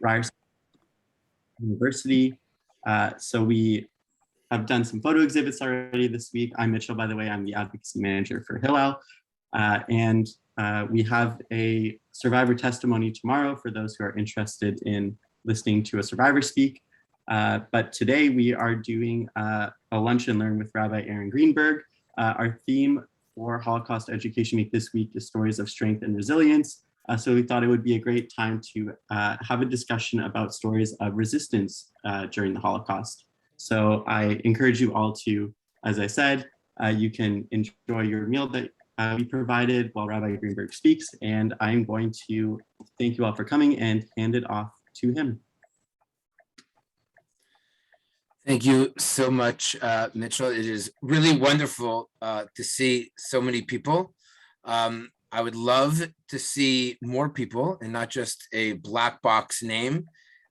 Ryerson University. So we have done some photo exhibits already this week. I'm Mitchell, by the way. I'm the advocacy manager for Hillel. And we have a survivor testimony tomorrow for those who are interested in listening to a survivor speak. But today we are doing a lunch and learn with Rabbi Greenberg. Our theme for Holocaust Education Week this week is stories of strength and resilience. So we thought it would be a great time to have a discussion about stories of resistance during the Holocaust. So I encourage you all to, as I said, you can enjoy your meal that we provided while Rabbi Greenberg speaks, and I'm going to thank you all for coming and hand it off to him. Thank you so much, Mitchell. It is really wonderful to see so many people. I would love to see more people and not just a black box name.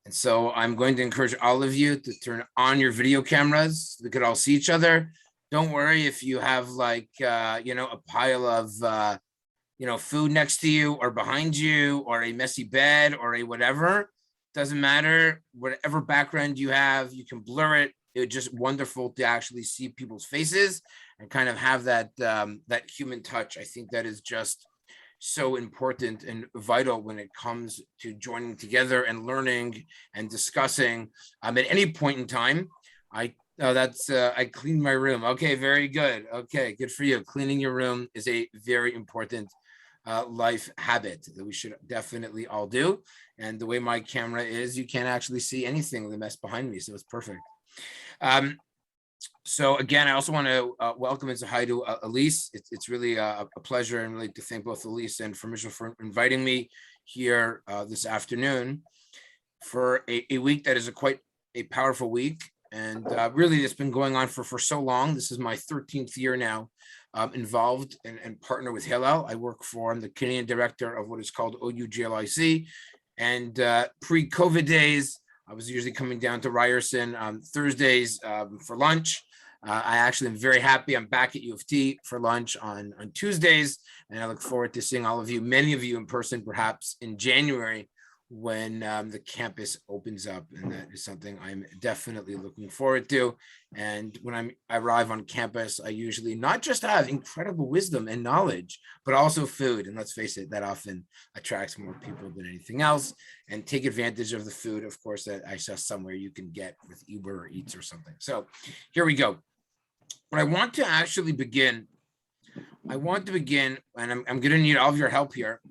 And so I'm going to encourage all of you to turn on your video cameras so we could all see each other. Don't worry if you have like, a pile of, food next to you or behind you or a messy bed or a whatever. Doesn't matter. Whatever background you have, you can blur it. It's just wonderful to actually see people's faces and kind of have that that human touch. I think that is just so important and vital when it comes to joining together and learning and discussing. At any point in time, I cleaned my room. Okay, very good. Okay, good for you. Cleaning your room is a very important life habit that we should definitely all do. And the way my camera is, you can't actually see anything of the mess behind me, so it's perfect. So again, I also want to welcome and say hi to Elise. It's really a pleasure, and really to thank both Elise and Mitchell for inviting me here this afternoon for a week that is quite a powerful week. And really, it's been going on for so long. This is my 13th year now involved and partner with Hillel. I'm the Canadian director of what is called OU-JLIC. And pre-COVID days, I was usually coming down to Ryerson on Thursdays for lunch. I actually am very happy. I'm back at U of T for lunch on Tuesdays, and I look forward to seeing all of you, many of you in person, perhaps in January, when the campus opens up, and that is something I'm definitely looking forward to. And when I arrive on campus, I usually not just have incredible wisdom and knowledge, but also food. And let's face it, that often attracts more people than anything else. And take advantage of the food, of course, that I saw somewhere you can get with Uber or Eats or something. So here we go. But I want to actually begin. And I'm going to need all of your help here.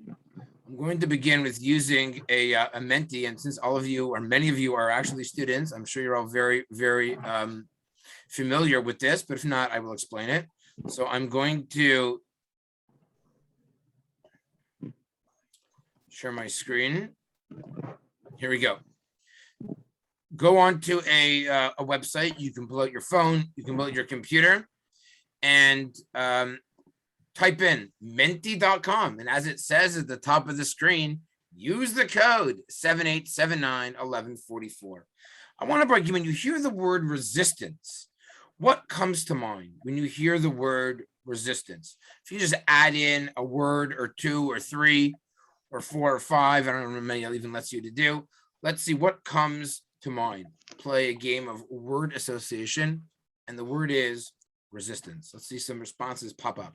I'm going to begin with using a Menti, and since all of you or many of you are actually students, I'm sure you're all very, very familiar with this, but if not, I will explain it. So I'm going to share my screen. Here we go. Go on to a website. You can pull out your phone, you can pull out your computer, and type in menti.com, and as it says at the top of the screen, use the code 78791144. I want to break you, when you hear the word resistance, what comes to mind when you hear the word resistance? If you just add in a word or two or three or four or five, I don't know how many it even lets you to do. Let's see what comes to mind. Play a game of word association, and the word is resistance. Let's see some responses pop up.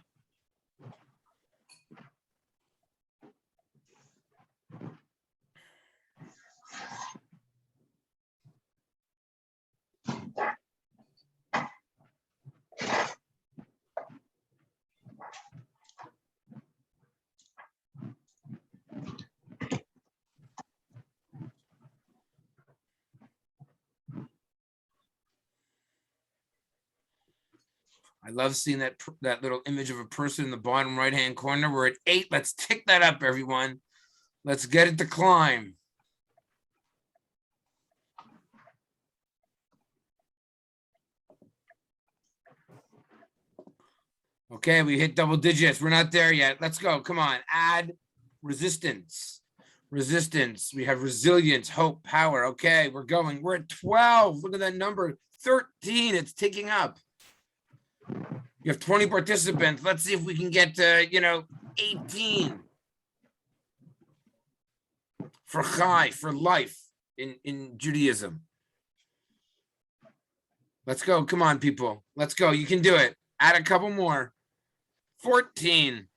I love seeing that little image of a person in the bottom right-hand corner. We're at 8. Let's tick that up, everyone. Let's get it to climb. Okay, we hit double digits. We're not there yet. Let's go. Come on. Add resistance. Resistance. We have resilience, hope, power. Okay, we're going. We're at 12. Look at that number. 13. It's ticking up. You have 20 participants. Let's see if we can get to, 18. For chai, for life. in Judaism? Let's go. Come on, people. Let's go. You can do it. Add a couple more. 14.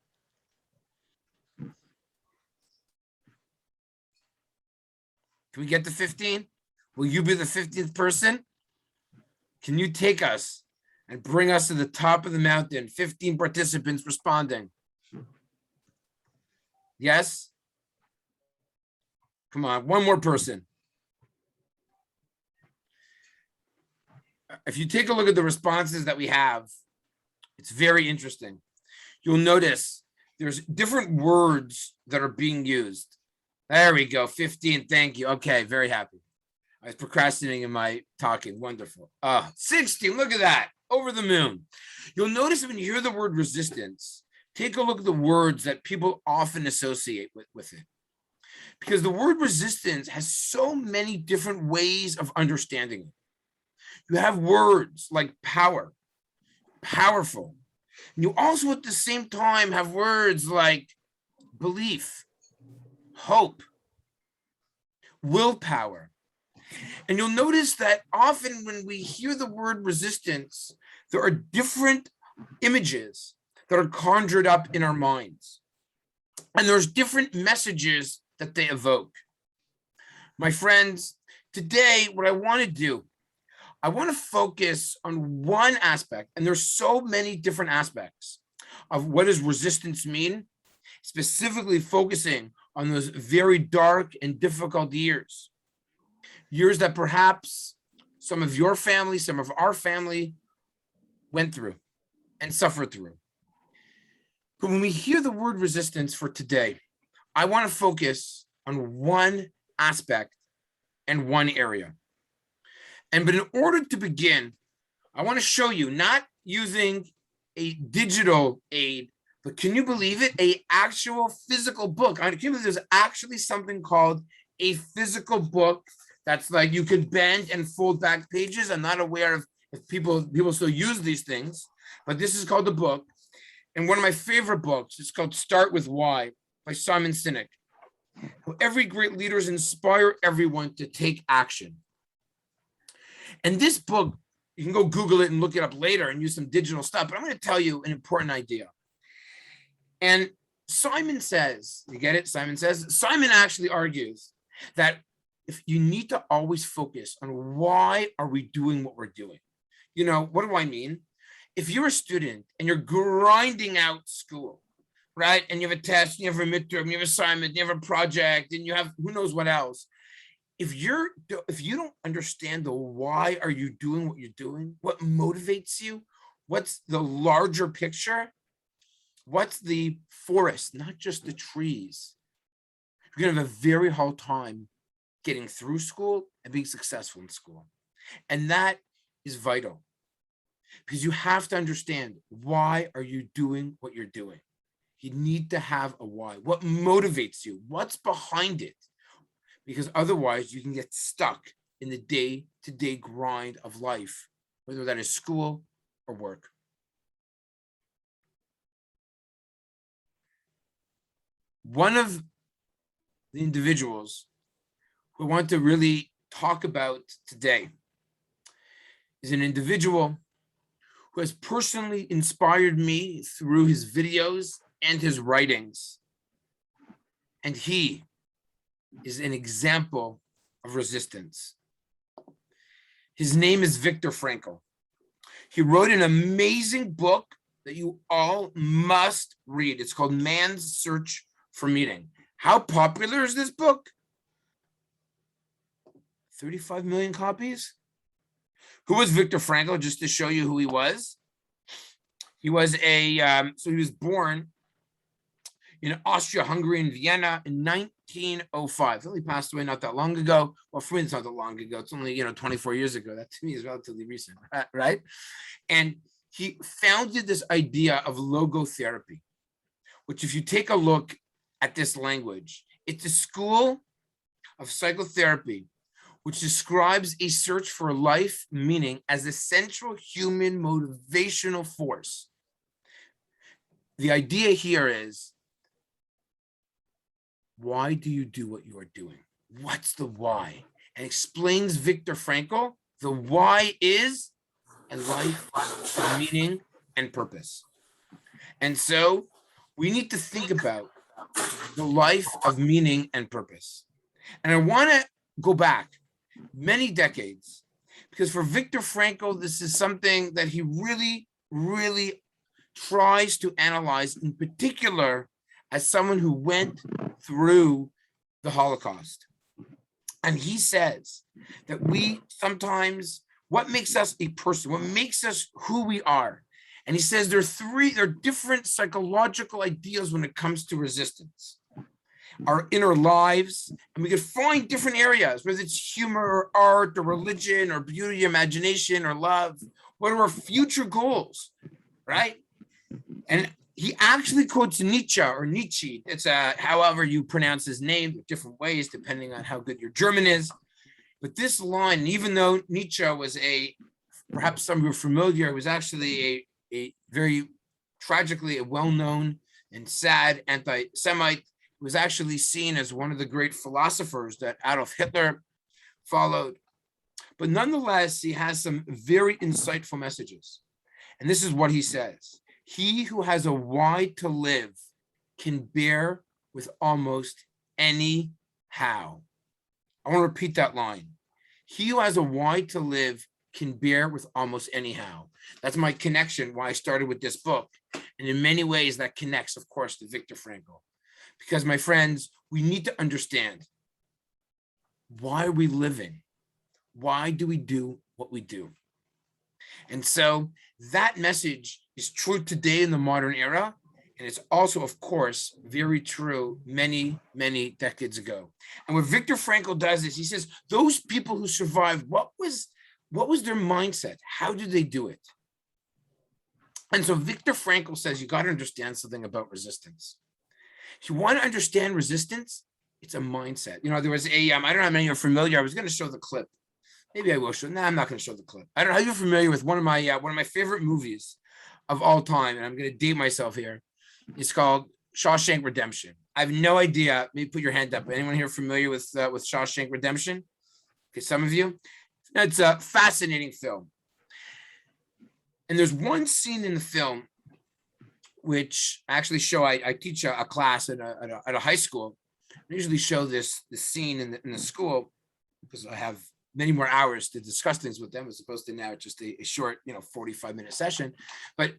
Can we get to 15? Will you be the 15th person? Can you take us and bring us to the top of the mountain? 15 participants responding. Yes? Come on, one more person. If you take a look at the responses that we have, it's very interesting. You'll notice there's different words that are being used. There we go, 15, thank you. Okay, very happy. I was procrastinating in my talking, wonderful. 16, look at that, over the moon. You'll notice when you hear the word resistance, take a look at the words that people often associate with it. Because the word resistance has so many different ways of understanding it. You have words like power, powerful. And you also at the same time have words like belief, hope, willpower. And you'll notice that often when we hear the word resistance, there are different images that are conjured up in our minds. And there's different messages that they evoke. My friends, today, what I want to do, I want to focus on one aspect, and there's so many different aspects of what does resistance mean, specifically focusing on those very dark and difficult years that perhaps some of your family, some of our family went through and suffered through. But when we hear the word resistance for today, I want to focus on one aspect and one area. But in order to begin, I want to show you, not using a digital aid, but can you believe it? An actual physical book. I can't believe there's actually something called a physical book that's like you could bend and fold back pages. I'm not aware of if people still use these things, but this is called the book. And one of my favorite books, it's called Start With Why by Simon Sinek. Every great leaders inspire everyone to take action. And this book, you can go Google it and look it up later and use some digital stuff, but I'm going to tell you an important idea. And Simon says, you get it? Simon actually argues that if you need to always focus on why are we doing what we're doing. You know, what do I mean? If you're a student and you're grinding out school, right? And you have a test, you have a midterm, you have assignment, you have a project, and you have who knows what else. If you don't understand the why are you doing what you're doing, what motivates you, what's the larger picture, what's the forest, not just the trees, you're gonna have a very hard time getting through school and being successful in school. And that is vital because you have to understand why are you doing what you're doing. You need to have a why. What motivates you? What's behind it? Because otherwise you can get stuck in the day-to-day grind of life, whether that is school or work. One of the individuals who I want to really talk about today is an individual who has personally inspired me through his videos and his writings. And he is an example of resistance. His name is Viktor Frankl. He wrote an amazing book that you all must read. It's called Man's Search for Meaning. How popular is this book? 35 million copies. Who was Viktor Frankl? Just to show you who he was. He was so he was born in Austria-Hungary in Vienna in 1905. He only passed away not that long ago. Well, for me, it's not that long ago. It's only 24 years ago. That to me is relatively recent, right? And he founded this idea of logotherapy, which if you take a look at this language, it's a school of psychotherapy which describes a search for life meaning as a central human motivational force. The idea here is, why do you do what you are doing? What's the why? and explains Viktor Frankl, the why is a life of meaning and purpose. And so we need to think about the life of meaning and purpose. And I want to go back many decades, because for Viktor Frankl, this is something that he really, really tries to analyze, in particular, as someone who went through the Holocaust. And he says that we sometimes, what makes us a person, what makes us who we are, and he says there are different psychological ideas when it comes to resistance. Our inner lives, and we could find different areas, whether it's humor or art or religion or beauty, imagination or love. What are our future goals, right? And he actually quotes Nietzsche or Nietzsche. It's however you pronounce his name, different ways depending on how good your German is. But this line, even though Nietzsche was perhaps some of you are familiar, was actually a very tragically a well-known and sad anti-Semite, was actually seen as one of the great philosophers that Adolf Hitler followed. But nonetheless, he has some very insightful messages. And this is what he says. He who has a why to live can bear with almost any how. I want to repeat that line. He who has a why to live can bear with almost any how. That's my connection, why I started with this book. And in many ways that connects, of course, to Viktor Frankl. Because my friends, we need to understand, why are we living? Why do we do what we do? And so that message is true today in the modern era. And it's also, of course, very true many, many decades ago. And what Viktor Frankl does is he says, those people who survived, what was their mindset? How did they do it? And so Viktor Frankl says, you got to understand something about resistance. If you want to understand resistance, it's a mindset. You know, there was I don't know how many of you are familiar. I was going to show the clip. Maybe I will show. No, I'm not going to show the clip. I don't know how you're familiar with one of my favorite movies of all time, and I'm going to date myself here. It's called Shawshank Redemption. I have no idea. Maybe put your hand up. Anyone here familiar with Shawshank Redemption? Okay, some of you. It's a fascinating film. And there's one scene in the film which I actually show. I teach a class at a high school. I usually show this scene in the school because I have many more hours to discuss things with them as opposed to now just a short, 45-minute session. But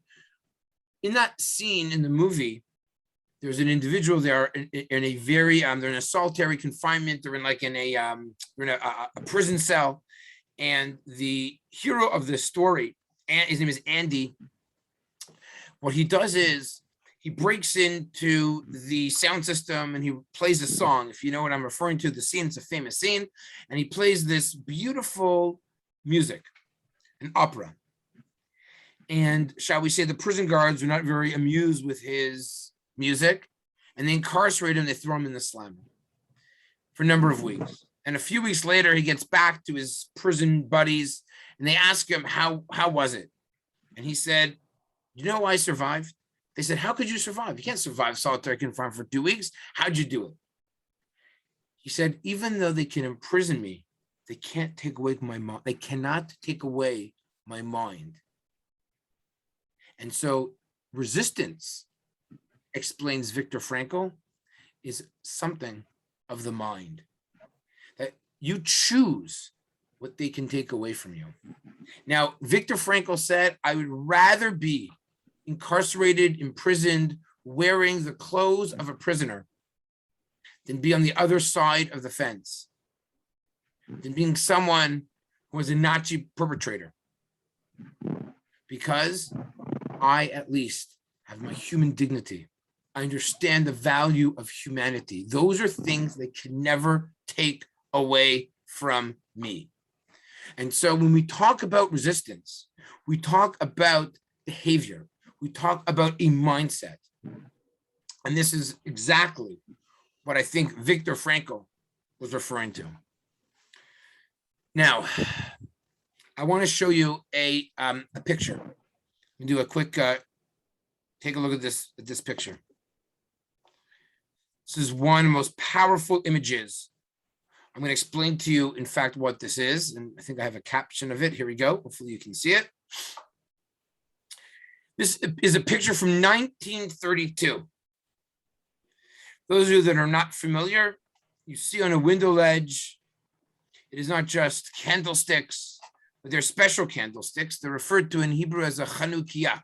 in that scene in the movie, there's an individual there in a very they're in a solitary confinement. They're in a prison cell, and the hero of the story, and his name is Andy. What he does is he breaks into the sound system and he plays a song. If you know what I'm referring to, the scene, it's a famous scene, and he plays this beautiful music, an opera. And shall we say the prison guards are not very amused with his music, and they incarcerate him. They throw him in the slum for a number of weeks. And a few weeks later, he gets back to his prison buddies, and they ask him, how was it? And he said, you know why I survived? They said, how could you survive? You can't survive solitary confinement for 2 weeks. How'd you do it? He said, even though they can imprison me, they can't take away my mind. They cannot take away my mind. And so resistance, explains Viktor Frankl, is something of the mind. That you choose what they can take away from you. Now, Viktor Frankl said, I would rather be incarcerated, imprisoned, wearing the clothes of a prisoner than be on the other side of the fence, than being someone who was a Nazi perpetrator. Because I, at least, have my human dignity. I understand the value of humanity. Those are things they can never take away from me. And so when we talk about resistance, we talk about behavior. We talk about a mindset. And this is exactly what I think Viktor Frankl was referring to. Now, I want to show you a picture. We do a quick take a look at this picture. This is one of the most powerful images I'm going to explain to you, in fact, what this is. And I think I have a caption of it. Here we go. Hopefully you can see it. This is a picture from 1932. Those of you that are not familiar, you see on a window ledge, it is not just candlesticks, but they're special candlesticks. They're referred to in Hebrew as a Chanukiah.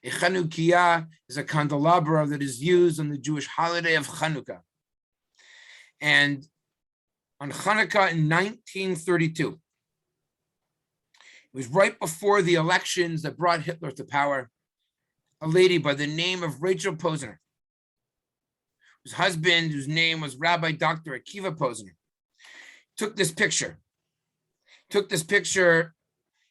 A Chanukiah is a candelabra that is used on the Jewish holiday of Chanukah. And on Chanukah in 1932, it was right before the elections that brought Hitler to power. A lady by the name of Rachel Posner, whose husband, whose name was Rabbi Dr. Akiva Posner, took this picture.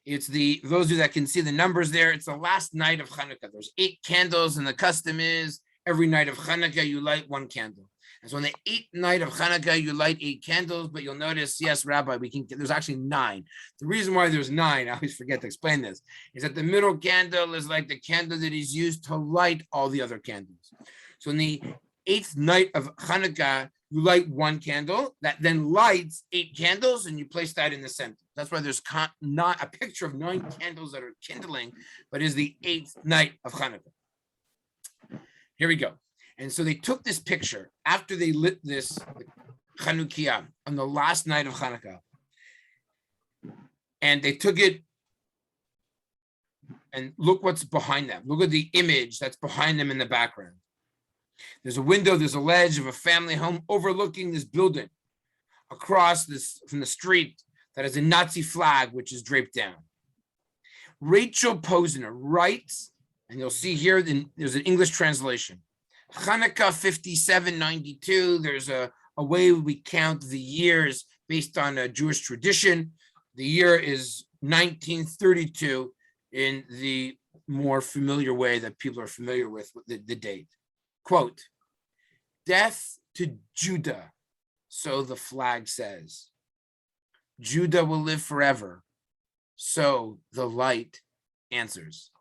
It's those of you that can see the numbers there, it's the last night of Hanukkah. There's 8 candles, and the custom is every night of Hanukkah, you light 1 candle. And so on the 8th night of Hanukkah, you light 8 candles, but you'll notice, yes, Rabbi, there's actually 9. The reason why there's 9, I always forget to explain this, is that the middle candle is like the candle that is used to light all the other candles. So in the 8th night of Hanukkah, you light 1 candle that then lights 8 candles, and you place that in the center. That's why there's not a picture of 9 candles that are kindling, but is the 8th night of Hanukkah. Here we go. And so they took this picture after they lit this Chanukiah on the last night of Hanukkah. And they took it, and look what's behind them. Look at the image that's behind them in the background. There's a window, there's a ledge of a family home overlooking this building across this from the street that has a Nazi flag, which is draped down. Rachel Posner writes, and you'll see here, there's an English translation. Hanukkah 5792, there's a way we count the years based on a Jewish tradition. The year is 1932 in the more familiar way that people are familiar with the date. Quote, death to Judah, so the flag says. Judah will live forever, so the light answers.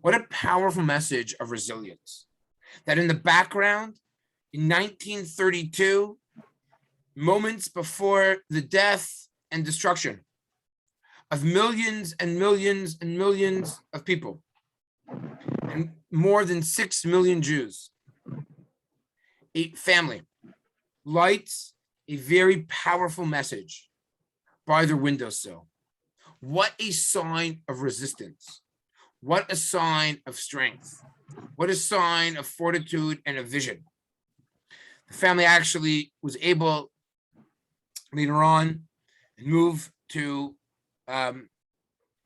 What a powerful message of resilience. That in the background, in 1932, moments before the death and destruction of millions and millions and millions of people, and more than 6 million Jews, a family lights a very powerful message by their windowsill. What a sign of resistance. What a sign of strength. What a sign of fortitude and of vision. The family actually was able later on and move to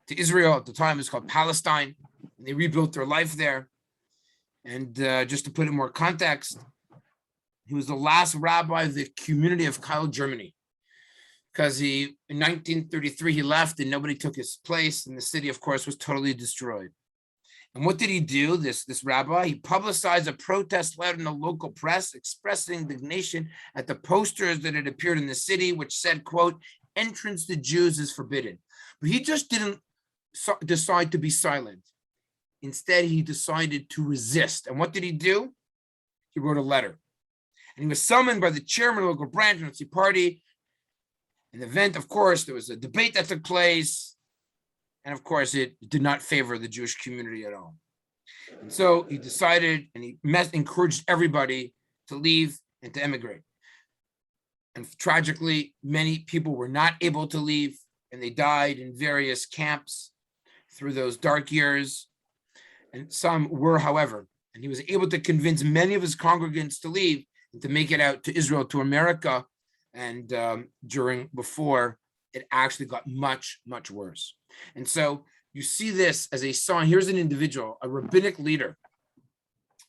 Israel. At the time, it was called Palestine. And they rebuilt their life there. And just to put it in more context, he was the last rabbi of the community of Kiel, Germany. Because in 1933, he left and nobody took his place. And the city, of course, was totally destroyed. And what did he do, this rabbi? He publicized a protest letter in the local press expressing indignation at the posters that had appeared in the city, which said, quote, entrance to Jews is forbidden. But he just didn't decide to be silent. Instead, he decided to resist. And what did he do? He wrote a letter. And he was summoned by the chairman of the local branch of the Nazi Party. An event, of course, there was a debate that took place. And of course, it did not favor the Jewish community at all. And so he decided, and he encouraged everybody to leave and to emigrate. And tragically, many people were not able to leave, and they died in various camps through those dark years. And some were, however, and he was able to convince many of his congregants to leave and to make it out to Israel, to America, and before it actually got much, much worse. And so you see this as a sign. Here's an individual, a rabbinic leader.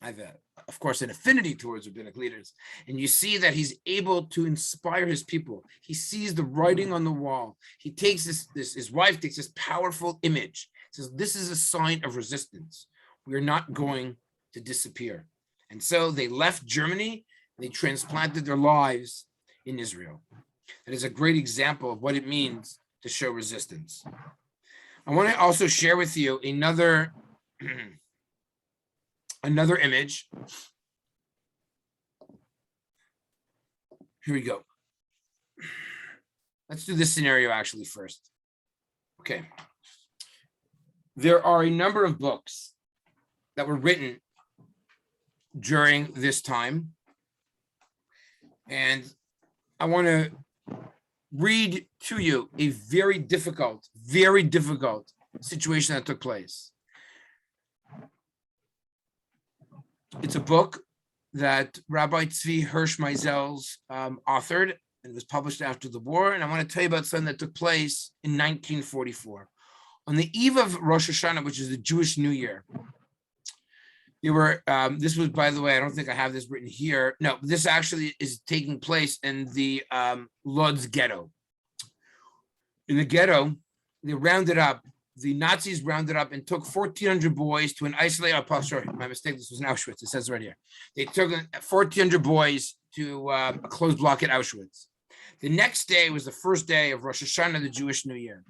I have, of course, an affinity towards rabbinic leaders. And you see that he's able to inspire his people. He sees the writing on the wall. He takes his wife takes this powerful image. Says, this is a sign of resistance. We are not going to disappear. And so they left Germany. And they transplanted their lives in Israel. That is a great example of what it means to show resistance. I want to also share with you another image. Here we go. Let's do this scenario actually first. Okay. There are a number of books that were written during this time. And I want to read to you a very difficult situation that took place. It's a book that Rabbi Tzvi Hirsch Meisel's authored and was published after the war. And I want to tell you about something that took place in 1944. On the eve of Rosh Hashanah, which is the Jewish New Year, there were, this was, by the way, I don't think I have this written here. No, this actually is taking place in the Lodz ghetto. In the ghetto, they rounded up, the Nazis rounded up and took 1,400 boys to an isolated, oh, sorry, my mistake, this was in Auschwitz, it says right here. They took 1,400 boys to a closed block at Auschwitz. The next day was the first day of Rosh Hashanah, the Jewish New Year.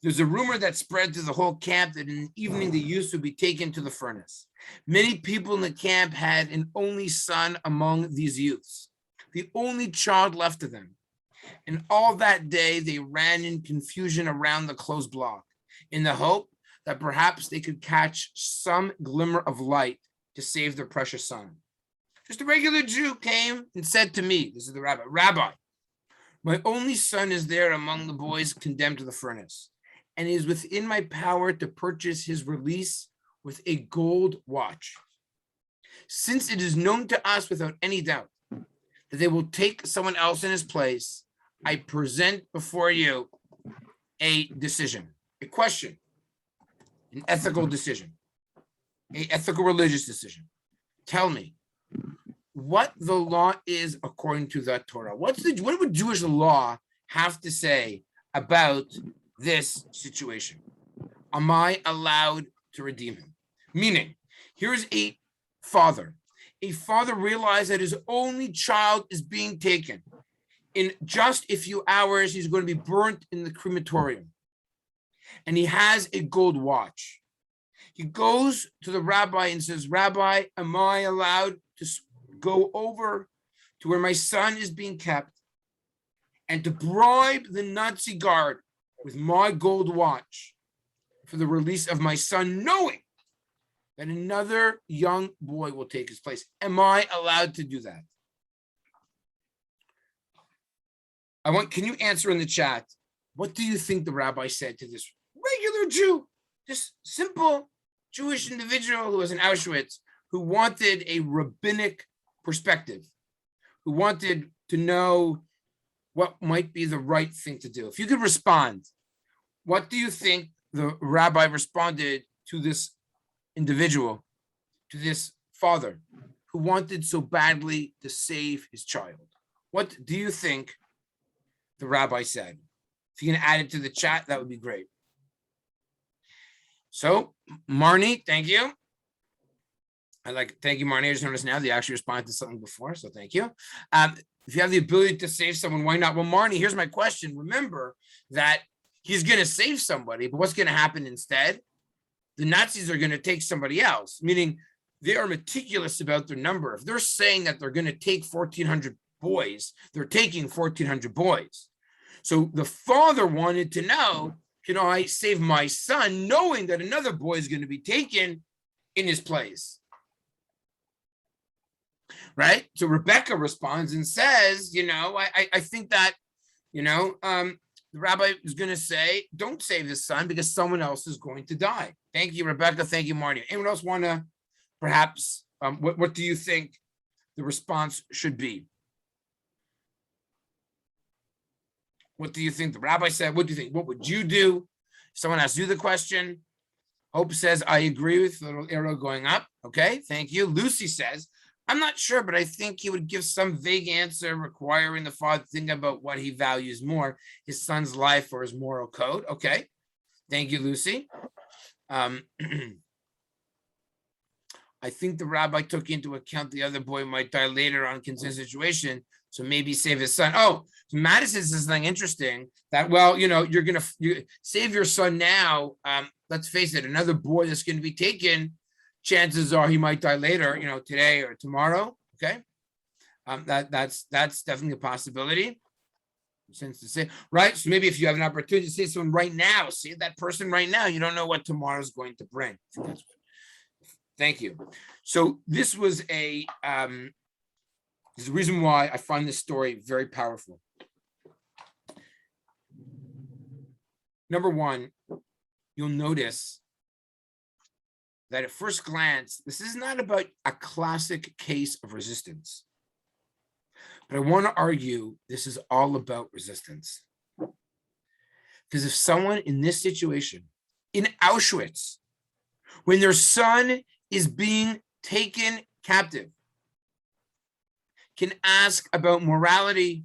There's a rumor that spread through the whole camp that in the evening the youths would be taken to the furnace. Many people in the camp had an only son among these youths, the only child left to them. And all that day they ran in confusion around the closed block in the hope that perhaps they could catch some glimmer of light to save their precious son. Just a regular Jew came and said to me, this is the rabbi, Rabbi, my only son is there among the boys condemned to the furnace, and it is within my power to purchase his release with a gold watch. Since it is known to us without any doubt that they will take someone else in his place, I present before you a decision, a question, an ethical decision, an ethical religious decision. Tell me what the law is according to the Torah. What would Jewish law have to say about this situation? Am I allowed to redeem him? Meaning, here's a father. A father realized that his only child is being taken. In just a few hours, he's going to be burnt in the crematorium. And he has a gold watch. He goes to the rabbi and says, Rabbi, am I allowed to go over to where my son is being kept and to bribe the Nazi guard with my gold watch for the release of my son, knowing that another young boy will take his place? Am I allowed to do that? Can you answer in the chat, what do you think the rabbi said to this regular Jew, this simple Jewish individual who was in Auschwitz, who wanted a rabbinic perspective, who wanted to know what might be the right thing to do? If you could respond, what do you think the rabbi responded to this individual, to this father who wanted so badly to save his child? What do you think the rabbi said? If you can add it to the chat, that would be great. So, Marnie, thank you. Thank you, Marnie. I just noticed now they actually responded to something before, so thank you. If you have the ability to save someone, why not? Well, Marnie, here's my question. Remember that he's going to save somebody, but what's going to happen instead? The Nazis are going to take somebody else, meaning they are meticulous about their number. If they're saying that they're going to take 1,400 boys, they're taking 1,400 boys. So the father wanted to know, can I save my son, knowing that another boy is going to be taken in his place? Right? So Rebecca responds and says, I think that, the rabbi is going to say, don't save the son because someone else is going to die. Thank you, Rebecca. Thank you, Marty. Anyone else want to perhaps, what do you think the response should be? What do you think the rabbi said? What do you think? What would you do? Someone asks you the question. Hope says, I agree with the little arrow going up. Okay, thank you. Lucy says, I'm not sure, but I think he would give some vague answer requiring the father to think about what he values more, his son's life or his moral code. Okay, thank you, Lucy. I think the rabbi took into account the other boy might die later on consent situation, so maybe save his son. Oh, so Madison says something interesting that, well, you're going to save your son now. Let's face it, another boy that's going to be taken, chances are he might die later, today or tomorrow. Okay. That's definitely a possibility. Sense to say, right? So maybe if you have an opportunity to say someone right now, say that person right now, you don't know what tomorrow's going to bring. Thank you. So this was there's a reason why I find this story very powerful. Number one, you'll notice that at first glance, this is not about a classic case of resistance. But I want to argue this is all about resistance. Because if someone in this situation, in Auschwitz, when their son is being taken captive, can ask about morality,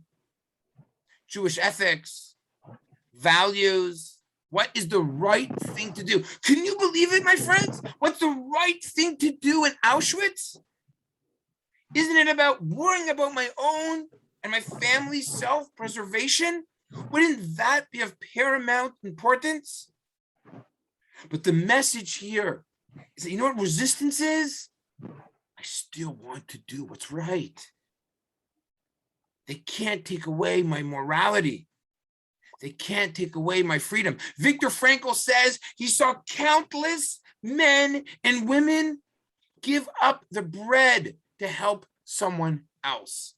Jewish ethics, values, what is the right thing to do? Can you believe it, my friends? What's the right thing to do in Auschwitz? Isn't it about worrying about my own and my family's self-preservation? Wouldn't that be of paramount importance? But the message here is that, you know what resistance is? I still want to do what's right. They can't take away my morality. They can't take away my freedom. Viktor Frankl says he saw countless men and women give up the bread to help someone else.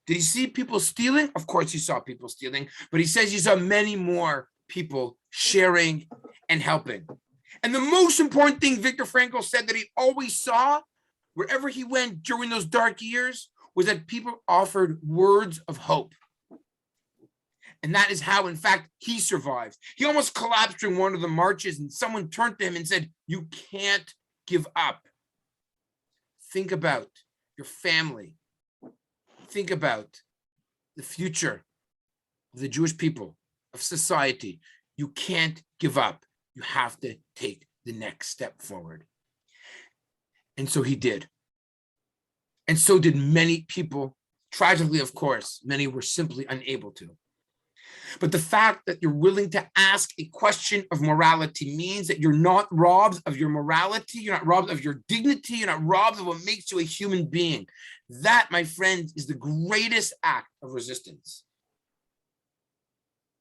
Did he see people stealing? Of course he saw people stealing, but he says he saw many more people sharing and helping. And the most important thing Viktor Frankl said that he always saw wherever he went during those dark years was that people offered words of hope. And that is how, in fact, he survived. He almost collapsed during one of the marches, and someone turned to him and said, "You can't give up. Think about your family. Think about the future of the Jewish people, of society. You can't give up. You have to take the next step forward." And so he did. And so did many people. Tragically, of course, many were simply unable to. But the fact that you're willing to ask a question of morality means that you're not robbed of your morality, you're not robbed of your dignity, you're not robbed of what makes you a human being. That, my friends, is the greatest act of resistance.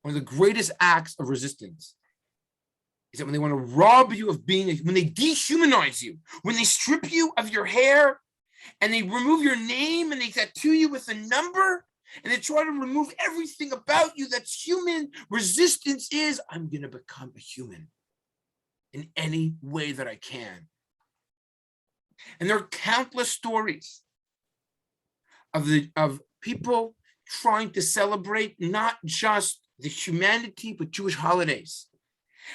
One of the greatest acts of resistance is that when they want to rob you of being, when they dehumanize you, when they strip you of your hair and they remove your name and they tattoo you with a number, and they try to remove everything about you that's human, resistance is, I'm going to become a human in any way that I can. And there are countless stories of people trying to celebrate not just the humanity, but Jewish holidays.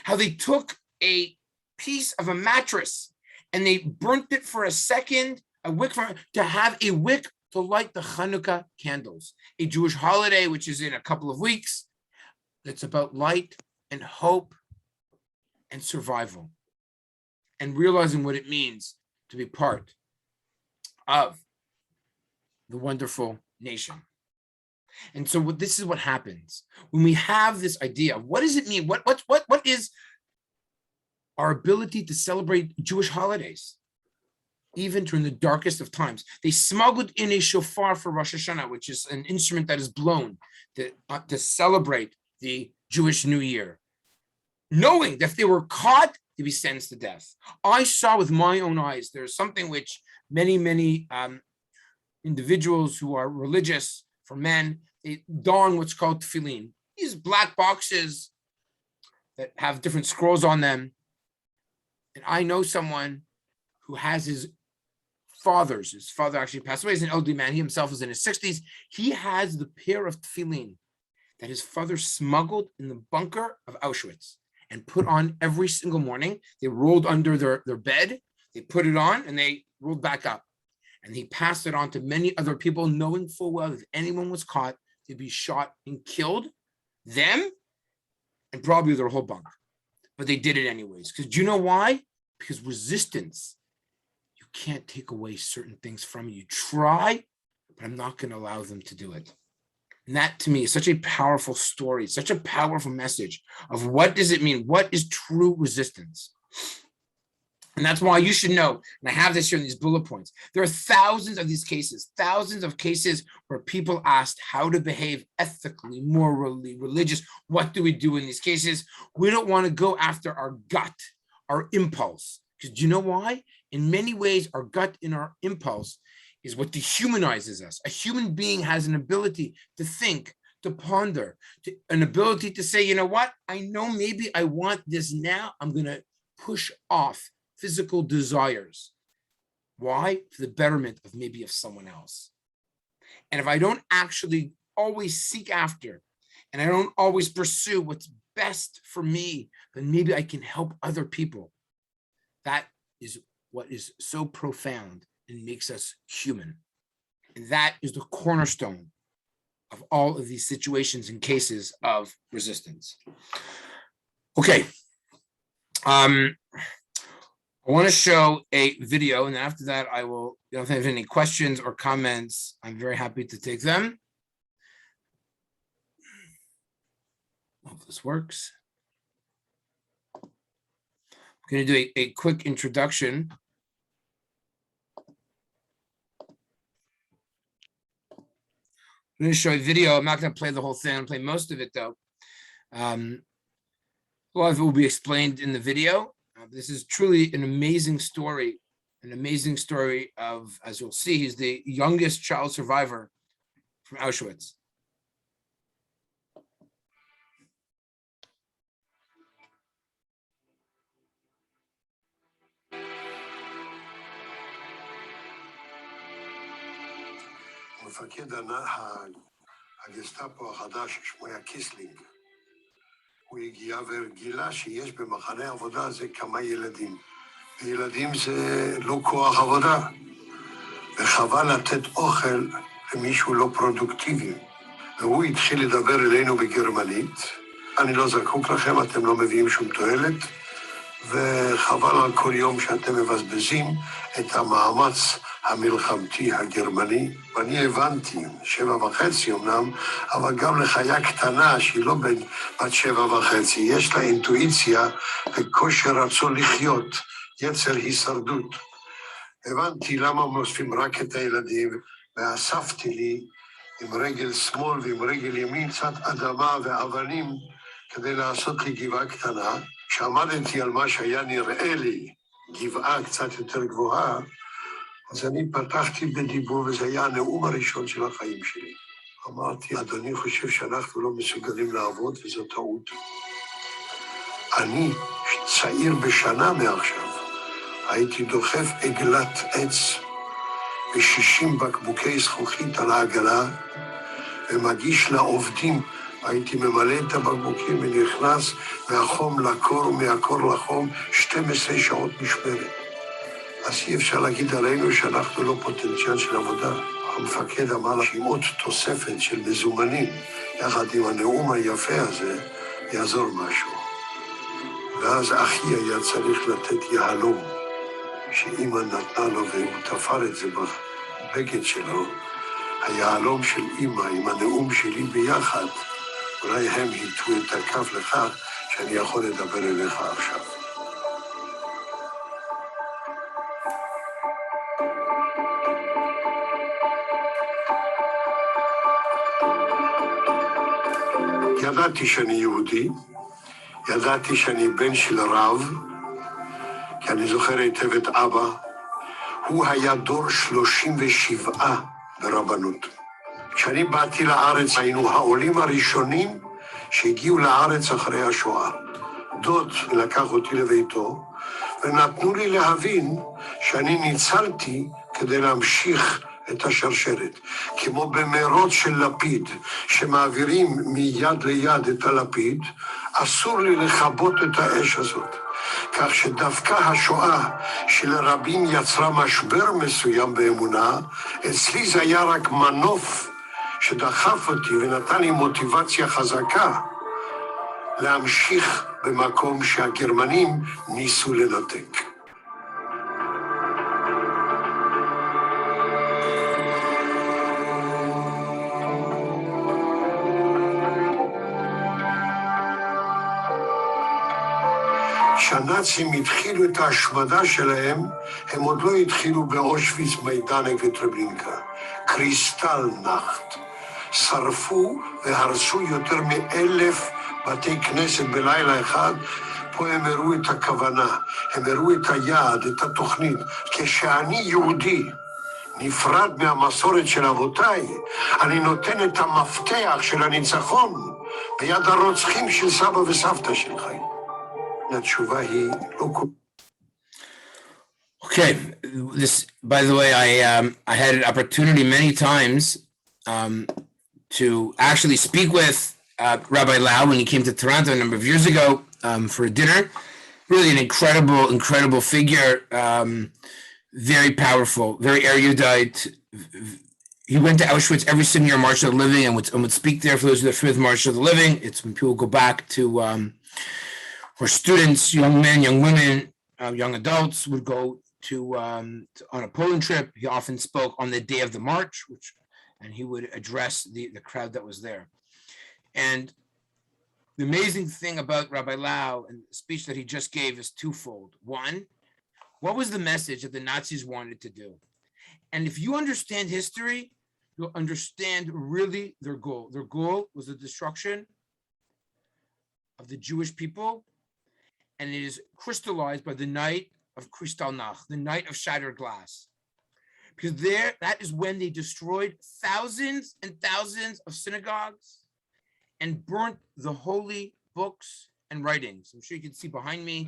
How they took a piece of a mattress and they burnt it for a second, a wick to have a wick to light the Hanukkah candles, a Jewish holiday, which is in a couple of weeks. That's about light and hope and survival and realizing what it means to be part of the wonderful nation. And so this is what happens when we have this idea of what does it mean? What is our ability to celebrate Jewish holidays? Even during the darkest of times. They smuggled in a shofar for Rosh Hashanah, which is an instrument that is blown to celebrate the Jewish New Year, knowing that if they were caught, they'd be sentenced to death. I saw with my own eyes, there's something which many individuals who are religious, for men, they don what's called tefillin. These black boxes that have different scrolls on them. And I know someone who has his father actually passed away. He's an elderly man. He himself is in his 60s. He has the pair of tefillin that his father smuggled in the bunker of Auschwitz and put on every single morning. They rolled under their bed, they put it on, and they rolled back up. And he passed it on to many other people, knowing full well that if anyone was caught, they'd be shot and killed, them, and probably their whole bunk. But they did it anyways. Because do you know why? Because resistance, you can't take away certain things from you. You try, but I'm not going to allow them to do it. And that, to me, is such a powerful story, such a powerful message of what does it mean? What is true resistance? And that's why you should know, and I have this here in these bullet points, there are thousands of these cases, thousands of cases where people asked how to behave ethically, morally, religious. What do we do in these cases? We don't want to go after our gut, our impulse. Because do you know why? In many ways, our gut and our impulse is what dehumanizes us. A human being has an ability to think, to ponder, an ability to say, you know what? I know maybe I want this now. I'm going to push off physical desires. Why? For the betterment of maybe of someone else. And if I don't actually always seek after, and I don't always pursue what's best for me, then maybe I can help other people. That is what is so profound and makes us human. And that is the cornerstone of all of these situations and cases of resistance. Okay. I want to show a video, and after that, I will, if there's any questions or comments, I'm very happy to take them. Hope this works. I'm going to do a quick introduction. I'm going to show a video. I'm not going to play the whole thing. I'm going to play most of it, though. A lot of it will be explained in the video. This is truly an amazing story of, as you'll see, he's the youngest child survivor from Auschwitz. מפקד הגסטאפו החדש, שמו היה קיסלינג, הוא הגיע וגילה שיש במחנה עבודה הזה כמה ילדים. וילדים זה לא כוח עבודה, וחבל לתת אוכל למישהו לא פרודוקטיבי. והוא התחיל לדבר אלינו בגרמנית, אני לא זקוק לכם, אתם לא מביאים שום תועלת, וחבל על כל יום שאתם מבזבזים את המאמץ המלחמתי הגרמני. ואני הבנתי, 7.5 אמנם, אבל גם לחיה קטנה שהיא לא בת 7.5, יש לה אינטואיציה וכושר רצון לחיות, יצר הישרדות. הבנתי למה מוספים רק את הילדים, ואספתי לי עם רגל שמאל ועם רגל ימין קצת אדמה ואבנים כדי לעשות לי גבעה קטנה. כשעמדתי על מה שהיה נראה לי גבעה קצת יותר גבוהה, אז אני פתחתי בדיבור, וזה היה הנאום הראשון של החיים שלי. אמרתי, אדוני חושב שאנחנו לא מסוגלים לעבוד, וזו טעות. אני, צעיר בשנה מעכשיו, הייתי דוחף עגלת עץ ו60 בקבוקי זכוכית על העגלה, ומגיש לעובדים. הייתי ממלא את הבקבוקים ונכנס מהחום לקור ומהקור לחום 12 שעות משמרת. אז אי אפשר להגיד עלינו שאנחנו לא פוטנציאל של עבודה. המפקד אמר לה שעם עוד תוספת של מזומנים, יחד עם הנאום היפה הזה, יעזור משהו. ואז אחי היה צריך לתת יהלום, שאמא נתנה לו והוא תפר את זה בבגד שלו. היהלום של אמא עם הנאום שלי ביחד, אולי הם היטו את הכף לכך שאני יכול לדבר אליך עכשיו. ידעתי שאני יהודי, ידעתי שאני בן של רב, כי אני זוכר היטב את אבא. הוא היה דור 37 ברבנות. כשאני באתי לארץ, היינו העולים הראשונים שהגיעו לארץ אחרי השואה. דוד לקח אותי לביתו, ונתנו לי להבין שאני ניצלתי כדי להמשיך את השרשרת. כמו במרוץ של לפיד, שמעבירים מיד ליד את הלפיד, אסור לי לכבות את האש הזאת. כך שדווקא השואה שלרבים יצרה משבר מסוים באמונה, אצלי זה היה רק מנוף שדחף אותי ונתן לי מוטיבציה חזקה להמשיך במקום שהגרמנים ניסו לנתק. כשהנאצים התחילו את ההשמדה שלהם, הם עוד לא התחילו באושוויץ, מיידנק וטרבלינקה. קריסטל נחת. שרפו והרסו יותר מ1,000 בתי כנסת בלילה אחד. פה הם הראו את הכוונה, הם הראו את היעד, את התוכנית. כשאני יהודי נפרד מהמסורת של אבותיי, אני נותן את המפתח של הניצחון ביד הרוצחים של סבא וסבתא שלך. התשובה היא לא כל... Okay, this, by the way, I had an opportunity many times to actually speak with Rabbi Lau when he came to Toronto a number of years ago for a dinner. Really an incredible figure, very powerful, very erudite. He went to Auschwitz every single year, March of the Living, and would speak there for those who are familiar with March of the Living. It's when people go back to where students, young men, young women, young adults would go to on a Poland trip. He often spoke on the day of the march, and he would address the crowd that was there. And the amazing thing about Rabbi Lau and the speech that he just gave is twofold. One, what was the message that the Nazis wanted to do? And if you understand history, you'll understand really their goal. Their goal was the destruction of the Jewish people, and it is crystallized by the night of Kristallnacht, the night of shattered glass. Because that is when they destroyed thousands and thousands of synagogues and burnt the holy books and writings. I'm sure you can see behind me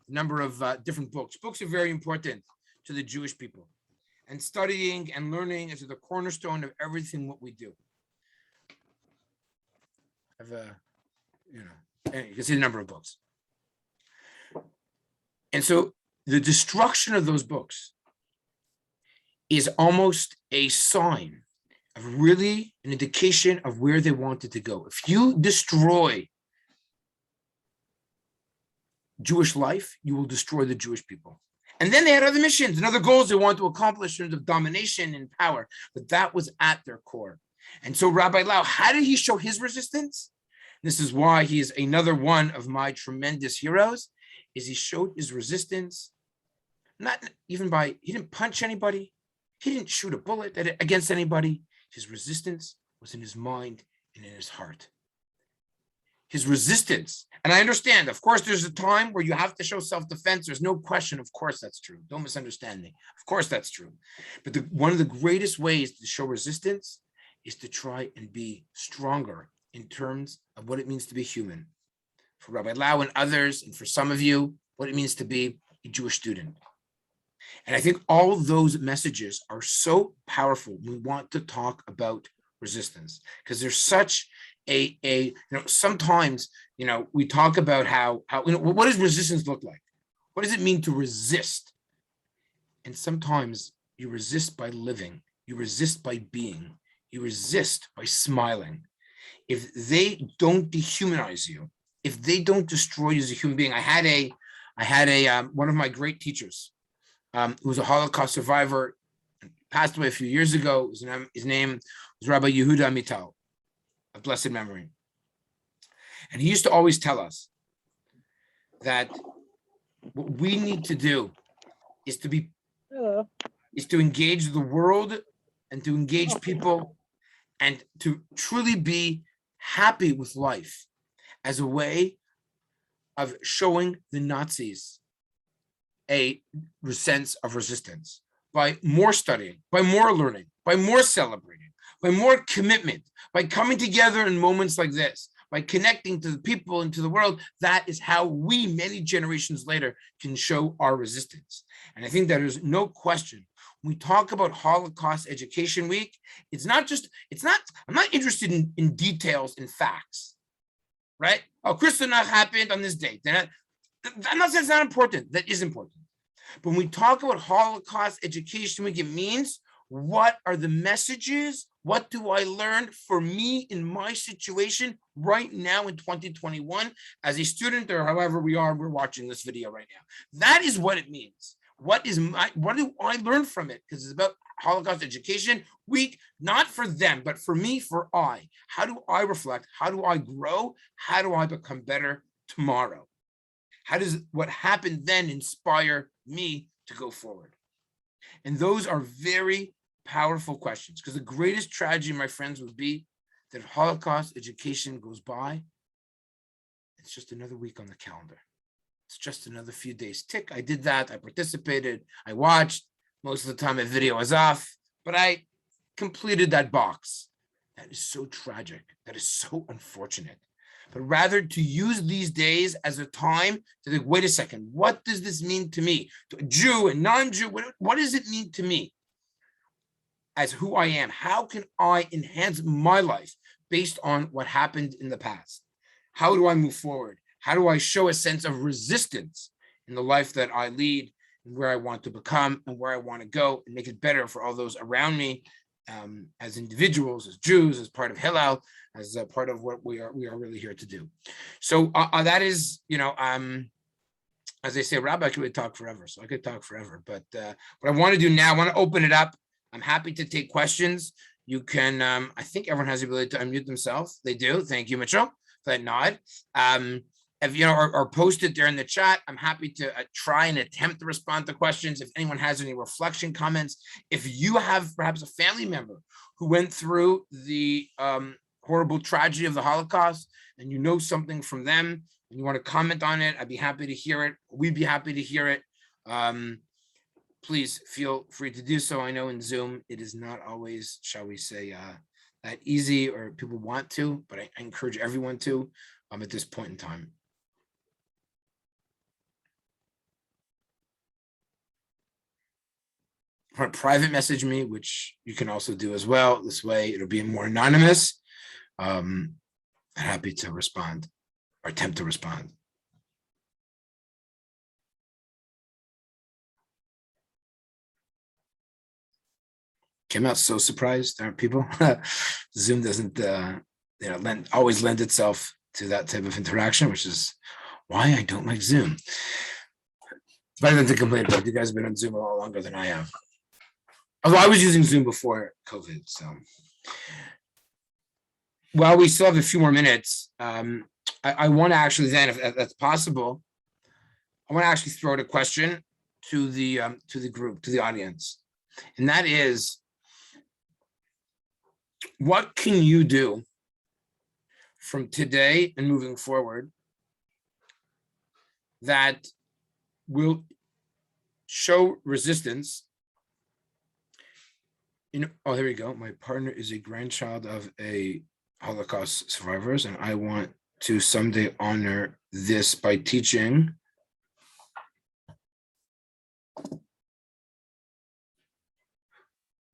a number of different books. Books are very important to the Jewish people. And studying and learning is the cornerstone of everything what we do. You can see the number of books. And so the destruction of those books is almost a sign of really an indication of where they wanted to go. If you destroy Jewish life, you will destroy the Jewish people. And then they had other missions and other goals they wanted to accomplish in terms of domination and power, but that was at their core. And so Rabbi Lau, how did he show his resistance? This is why he is another one of my tremendous heroes, is he showed his resistance, not even by, he didn't punch anybody, he didn't shoot a bullet against anybody. His resistance was in his mind and in his heart. His resistance, and I understand, of course, there's a time where you have to show self-defense. There's no question, of course, that's true. Don't misunderstand me. Of course, that's true. But one of the greatest ways to show resistance is to try and be stronger in terms of what it means to be human. For Rabbi Lau and others, and for some of you, what it means to be a Jewish student. And I think all of those messages are so powerful. We want to talk about resistance because there's such sometimes, we talk about how what does resistance look like? What does it mean to resist? And sometimes you resist by living, you resist by being, you resist by smiling. If they don't dehumanize you, if they don't destroy you as a human being, I had a one of my great teachers, who was a Holocaust survivor, passed away a few years ago. His name was Rabbi Yehuda Amital, of blessed memory. And he used to always tell us that what we need to do is to engage the world and to engage people and to truly be happy with life as a way of showing the Nazis a sense of resistance by more studying, by more learning, by more celebrating, by more commitment, by coming together in moments like this, by connecting to the people and to the world. That is how we, many generations later, can show our resistance. And I think that there's no question. When we talk about Holocaust Education Week, I'm not interested in details and facts, right? Oh, Kristallnacht happened on this date. I'm not saying it's not important. That is important. But when we talk about Holocaust Education Week, it means, what are the messages? What do I learn for me in my situation right now in 2021 as a student, or however we're watching this video right now? That is what it means. What do I learn from it? Because it's about Holocaust Education Week, not for them, but for me, for I. How do I reflect? How do I grow? How do I become better tomorrow? How does what happened then inspire me to go forward? And those are very powerful questions, because the greatest tragedy, my friends, would be that Holocaust education goes by. It's just another week on the calendar. It's just another few days tick. I did that. I participated. I watched. Most of the time, my video was off, but I completed that box. That is so tragic. That is so unfortunate. But rather to use these days as a time to think, wait a second, what does this mean to me? To a Jew and non-Jew, what does it mean to me as who I am? How can I enhance my life based on what happened in the past? How do I move forward? How do I show a sense of resistance in the life that I lead, and where I want to become and where I want to go, and make it better for all those around me, as individuals, as Jews, as part of Hillel, as a part of what we are really here to do. So that is, as I say, Rabbi, I could really talk forever, so I could talk forever. But what I want to do now, I want to open it up. I'm happy to take questions. You can, I think everyone has the ability to unmute themselves. They do. Thank you, Mitchell, for that nod. If or post it there in the chat. I'm happy to try and attempt to respond to questions. If anyone has any reflection comments, if you have perhaps a family member who went through the horrible tragedy of the Holocaust, and you know something from them, and you want to comment on it, I'd be happy to hear it. We'd be happy to hear it. Please feel free to do so. I know in Zoom, it is not always, shall we say, that easy, or people want to, but I encourage everyone to at this point in time. Want to private message me, which you can also do as well. This way it'll be more anonymous. I'm happy to respond or attempt to respond. Came out so surprised, aren't people? Zoom doesn't always lend itself to that type of interaction, which is why I don't like Zoom. It's better than to complain about. You guys have been on Zoom a lot longer than I have. Although I was using Zoom before COVID, so. While we still have a few more minutes, I want to actually then, if that's possible, I want to actually throw out a question to the group, to the audience. And that is, what can you do from today and moving forward that will show resistance? Oh, there we go. My partner is a grandchild of a Holocaust survivors, and I want to someday honor this by teaching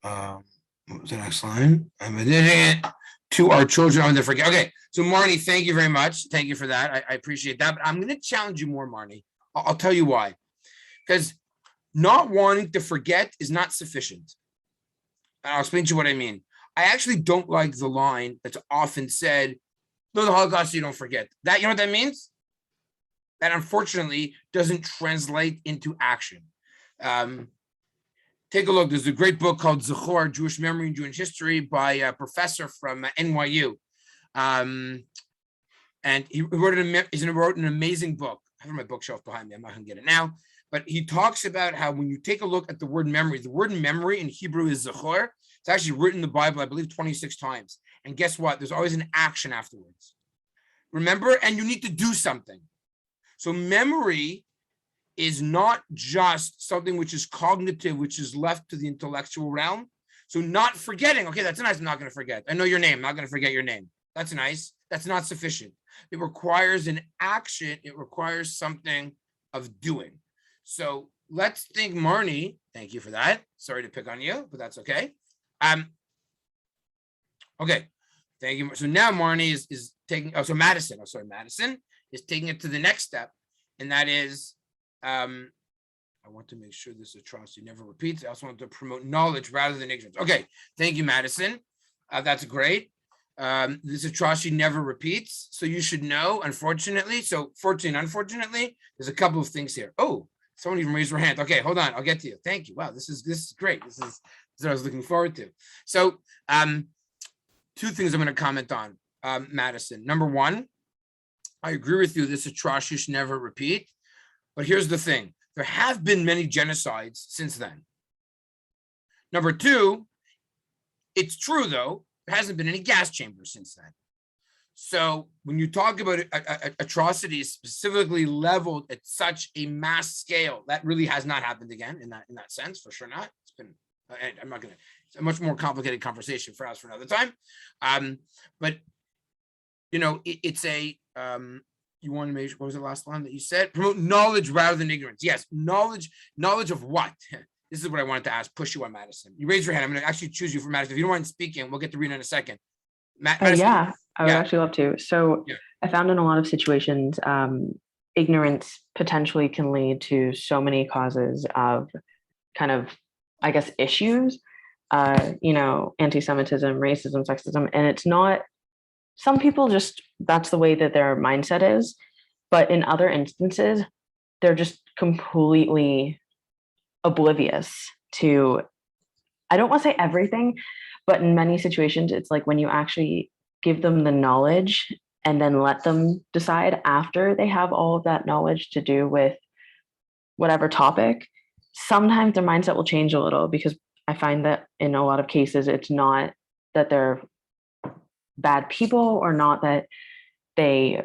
what was the next line? I'm editing it to our children. I'm going to forget. Okay, so Marnie, thank you very much. Thank you for that. I appreciate that. But I'm going to challenge you more, Marnie. I'll tell you why. Because not wanting to forget is not sufficient. And I'll explain to you what I mean. I actually don't like the line that's often said, no, the Holocaust, you don't forget. That, you know what that means? That unfortunately doesn't translate into action. Take a look. There's a great book called Zachor, Jewish Memory and Jewish History by a professor from NYU. And he wrote an amazing book. I have it on my bookshelf behind me. I'm not going to get it now. But he talks about how when you take a look at the word memory in Hebrew is Zachor. It's actually written in the Bible, I believe, 26 times. And guess what? There's always an action afterwards. Remember? And you need to do something. So memory is not just something which is cognitive, which is left to the intellectual realm. So not forgetting, okay, that's nice, I'm not going to forget. I know your name, I'm not going to forget your name. That's nice. That's not sufficient. It requires an action. It requires something of doing. So let's think, Marnie, thank you for that. Sorry to pick on you, but that's okay. Okay, thank you. So now Marnie is taking, Madison is taking it to the next step. And that is, I want to make sure this atrocity never repeats. I also want to promote knowledge rather than ignorance. Okay, thank you, Madison. That's great. This atrocity never repeats. So you should know, unfortunately. So fortunately and unfortunately, there's a couple of things here. Oh, someone even raised their hand. Okay, hold on. I'll get to you. Thank you. Wow, this is great. This is what I was looking forward to. So two things I'm going to comment on, Madison. Number one, I agree with you. This atrocity should never repeat. But here's the thing. There have been many genocides since then. Number two, it's true, though, there hasn't been any gas chambers since then. So when you talk about atrocities specifically leveled at such a mass scale, that really has not happened again in that sense, for sure not. It's been, I'm not going to, it's a much more complicated conversation for us for another time. But, you know, it's a, you want to make, what was the last line that you said? Promote knowledge rather than ignorance. Yes, knowledge of what? This is what I wanted to ask, push you on Madison. You raise your hand. I'm going to actually choose you for Madison. If you don't mind speaking, we'll get to Rena in a second. Yeah, I would actually love to. So I found in a lot of situations, ignorance potentially can lead to so many causes of kind of, I guess, issues, you know, anti-Semitism, racism, sexism, and it's not, some people just, that's the way that their mindset is. But in other instances, they're just completely oblivious to, I don't want to say everything, but in many situations, it's like when you actually give them the knowledge and then let them decide after they have all of that knowledge to do with whatever topic, sometimes their mindset will change a little, because I find that in a lot of cases, it's not that they're bad people or not that they,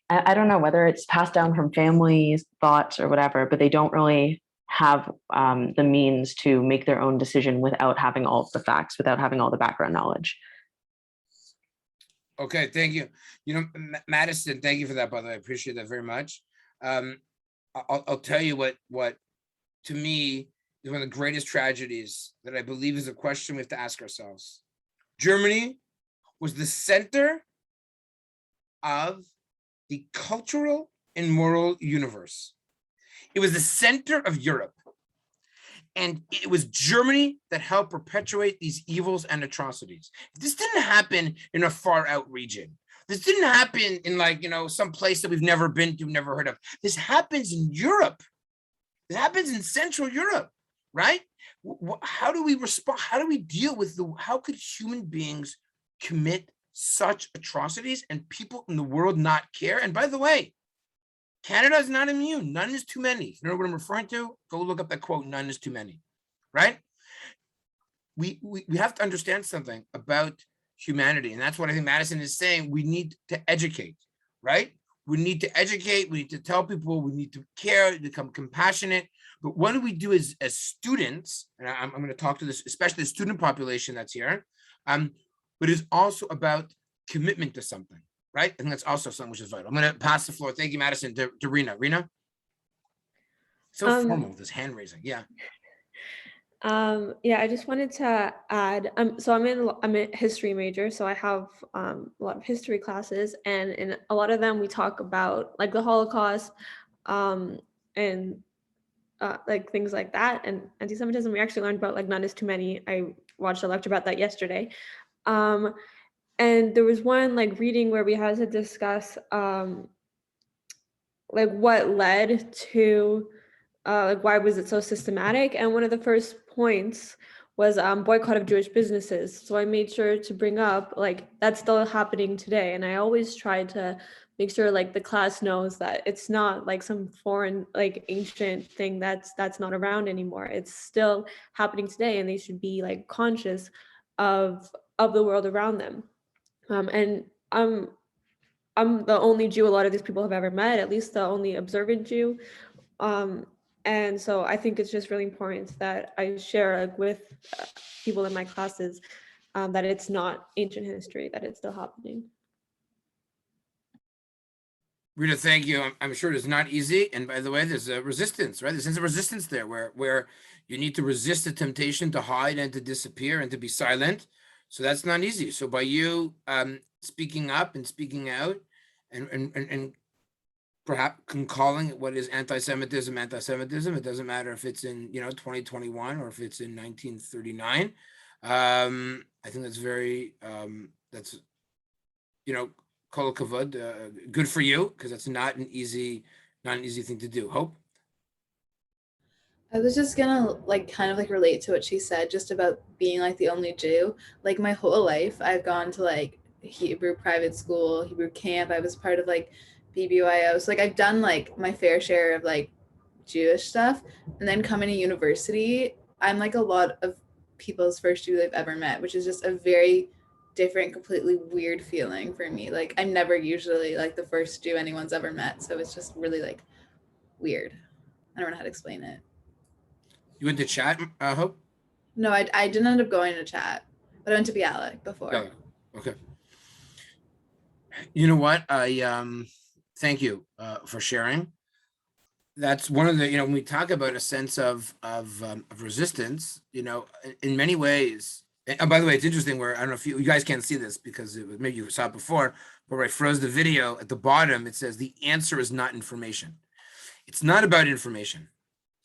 I don't know whether it's passed down from families, thoughts or whatever, but they don't really have the means to make their own decision without having all of the facts, without having all the background knowledge. Okay, thank you. You know, Madison, thank you for that, by the way. I appreciate that very much. I'll tell you what to me is one of the greatest tragedies that I believe is a question we have to ask ourselves. Germany was the center of the cultural and moral universe. It was the center of Europe. And it was Germany that helped perpetuate these evils and atrocities. This didn't happen in a far out region. This didn't happen in, like, you know, some place that we've never been to, never heard of. This happens in Europe. It happens in Central Europe, right? How do we respond? How do we deal with how could human beings commit such atrocities and people in the world not care? And by the way, Canada is not immune. None is too many. If you know what I'm referring to, go look up that quote, none is too many, right? We have to understand something about humanity. And that's what I think Madison is saying. We need to educate, right? We need to educate. We need to tell people. We need to care, become compassionate. But what do we do as students? And I'm going to talk to this, especially the student population that's here. But it's also about commitment to something. Right? I think that's also something which is vital. I'm going to pass the floor. Thank you, Madison, to Rena. Rena? So formal, this hand raising. Yeah. Yeah, I just wanted to add, so I'm a history major, so I have a lot of history classes, and in a lot of them we talk about like the Holocaust and like things like that, and anti-Semitism. We actually learned about like none is too many. I watched a lecture about that yesterday. And there was one like reading where we had to discuss like what led to like why was it so systematic, and one of the first points was boycott of Jewish businesses. So I made sure to bring up like that's still happening today, and I always try to make sure like the class knows that it's not like some foreign like ancient thing that's not around anymore. It's still happening today, and they should be like conscious of the world around them. And I'm the only Jew a lot of these people have ever met, at least the only observant Jew. And so I think it's just really important that I share like, with people in my classes that it's not ancient history, that it's still happening. Rita, thank you. I'm sure it's not easy. And by the way, there's a resistance, right? There's a sense of resistance there where you need to resist the temptation to hide and to disappear and to be silent. So that's not easy. So by you speaking up and speaking out and perhaps calling it what is anti-Semitism, it doesn't matter if it's in 2021 or if it's in 1939. I think that's very that's kol kavod, good for you, because that's not an easy thing to do. Hope. I was just gonna kind of relate to what she said just about being like the only Jew. Like my whole life I've gone to Hebrew private school, Hebrew camp. I was part of like BBYO. So like I've done like my fair share of like Jewish stuff. And then coming to university, I'm like a lot of people's first Jew they've ever met, which is just a very different, completely weird feeling for me. Like I'm never usually like the first Jew anyone's ever met. So it's just really like weird. I don't know how to explain it. You went to chat, Hope? No, I didn't end up going to chat, but I went to Bialik before. Yeah. Okay. You know what? I thank you for sharing. That's one of the, when we talk about a sense of resistance, in many ways. And by the way, it's interesting where I don't know if you guys can't see this because maybe you saw it before, but where I froze the video at the bottom, it says the answer is not information. It's not about information.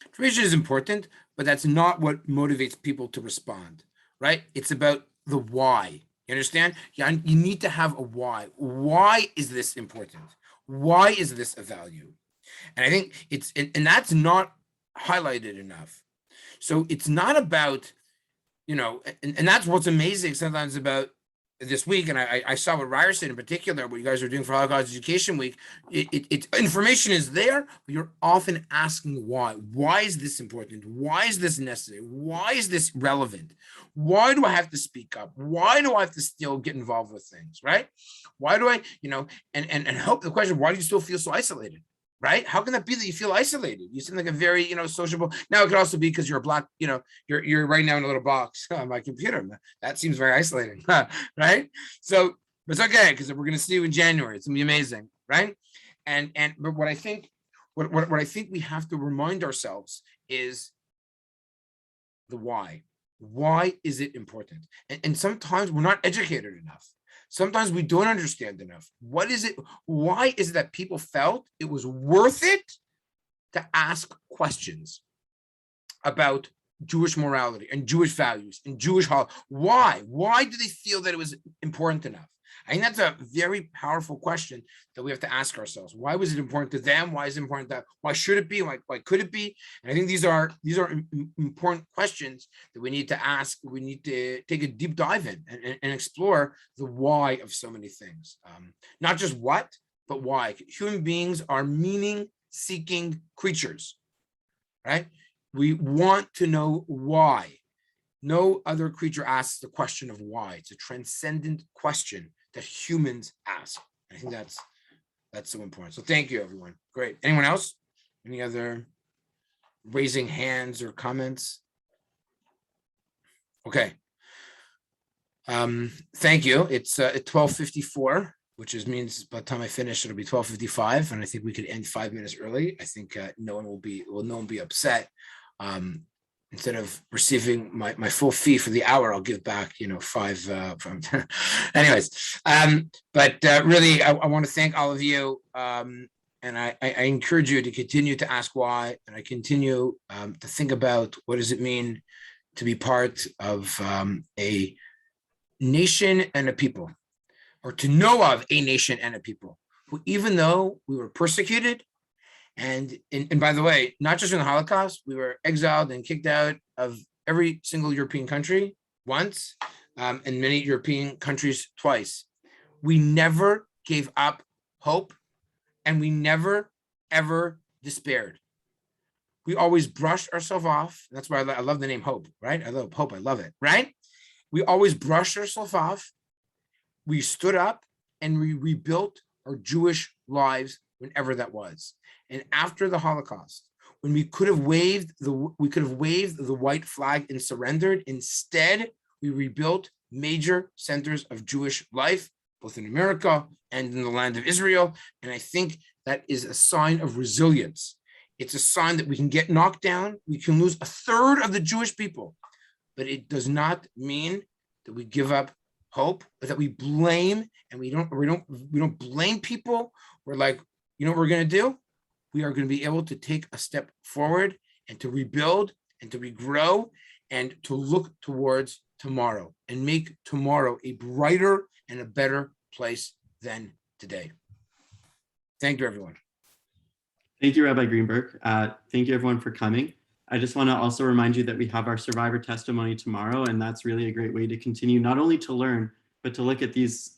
Information is important, but that's not what motivates people to respond, right? It's about the why. You understand? Yeah, you need to have a why. Why is this important? Why is this a value? And I think and that's not highlighted enough. So it's not about, and that's what's amazing sometimes about this week. And I saw what Ryerson in particular, what you guys are doing for Holocaust Education Week, it's information is there, but you're often asking why. Why is this important? Why is this necessary? Why is this relevant? Why do I have to speak up? Why do I have to still get involved with things, right? Why do I, and help the question, why do you still feel so isolated? Right? How can that be that you feel isolated? You seem like a very, sociable. Now it could also be because you're a black, you're right now in a little box on my computer. That seems very isolating, right? So it's okay because we're going to see you in January. It's gonna be amazing, right? But what I think, what I think we have to remind ourselves is the why. Why is it important? And sometimes we're not educated enough. Sometimes we don't understand enough. What is it? Why is it that people felt it was worth it to ask questions about Jewish morality and Jewish values and Jewish holidays? Why? Why do they feel that it was important enough? I think that's a very powerful question that we have to ask ourselves. Why was it important to them? Why is it important to them? Why should it be? Why could it be? And I think these are important questions that we need to ask. We need to take a deep dive in and explore the why of so many things. Not just what, but why. Human beings are meaning-seeking creatures, right? We want to know why. No other creature asks the question of why. It's a transcendent question that humans ask. I think that's so important. So thank you, everyone. Great. Anyone else? Any other raising hands or comments? Okay. Thank you. It's at 12:54, which means by the time I finish, it'll be 12:55, and I think we could end 5 minutes early. I think no one will be upset. Instead of receiving my full fee for the hour, I'll give back, 5 from anyways. But really, I want to thank all of you. And I encourage you to continue to ask why, and I continue to think about what does it mean to be part of a nation and a people, or to know of a nation and a people who, even though we were persecuted, and by the way, not just in the Holocaust, we were exiled and kicked out of every single European country once, and many European countries twice. We never gave up hope, and we never, ever despaired. We always brushed ourselves off. That's why I love the name Hope, right? I love Hope. I love it, right? We always brushed ourselves off. We stood up and we rebuilt our Jewish lives whenever that was. And after the Holocaust, when we could have waved the white flag and surrendered, instead we rebuilt major centers of Jewish life, both in America and in the land of Israel. And I think that is a sign of resilience. It's a sign that we can get knocked down. We can lose a third of the Jewish people, but it does not mean that we give up hope, but that we blame, and we don't blame people. We're like, you know what we're going to do? We are going to be able to take a step forward and to rebuild and to regrow and to look towards tomorrow and make tomorrow a brighter and a better place than today. Thank you, everyone. Thank you, Rabbi Greenberg. Thank you, everyone, for coming. I just want to also remind you that we have our survivor testimony tomorrow, and that's really a great way to continue not only to learn, but to look at these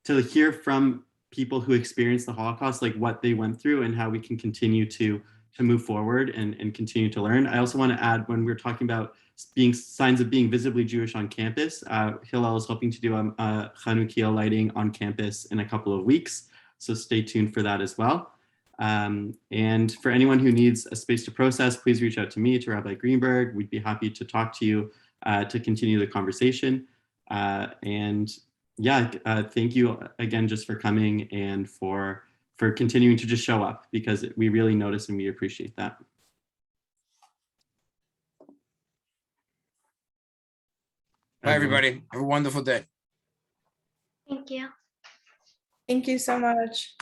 to hear from people who experienced the Holocaust, like what they went through and how we can continue to move forward and continue to learn. I also want to add, when we're talking about being signs of being visibly Jewish on campus, Hillel is hoping to do a Chanukiah lighting on campus in a couple of weeks. So stay tuned for that as well. And for anyone who needs a space to process, please reach out to me, to Rabbi Greenberg. We'd be happy to talk to you to continue the conversation. And yeah, thank you again just for coming and for continuing to just show up, because we really notice and we appreciate that. Bye, everybody. Have a wonderful day. Thank you. Thank you so much.